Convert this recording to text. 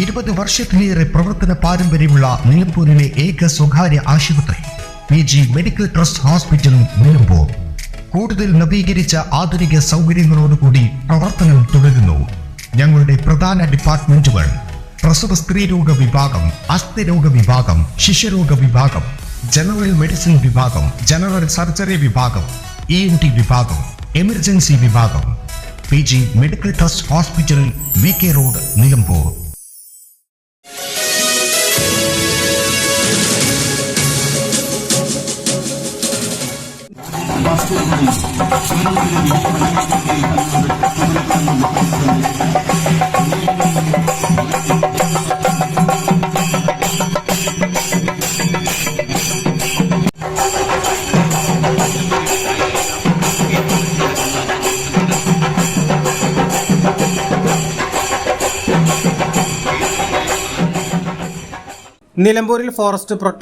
20 വർഷത്തിലേറെ പ്രവർത്തന പാരമ്പര്യമുള്ള നിലമ്പൂരിലെ ഏക സ്വകാര്യ ആശുപത്രി PG medical trust hospital Nilambur കൂടുതൽ നവീകരിച്ച ആധുനിക സൗകര്യങ്ങളോടുകൂടി പ്രവർത്തനം തുടരുന്നു. ഞങ്ങളുടെ പ്രധാന ഡിപ്പാർട്ട്മെന്റുകൾ: പ്രസവ സ്ത്രീരോഗ വിഭാഗം, അസ്ഥിരോഗ വിഭാഗം, ശിശുരോഗ വിഭാഗം, ജനറൽ മെഡിസിൻ വിഭാഗം, ജനറൽ സർജറി വിഭാഗം, ENT വിഭാഗം, എമർജൻസി വിഭാഗം. PG medical trust hospital, VK road, Nilambur. നിലമ്പൂരിൽ ഫോറസ്റ്റ് പ്രൊട്ടക്ട്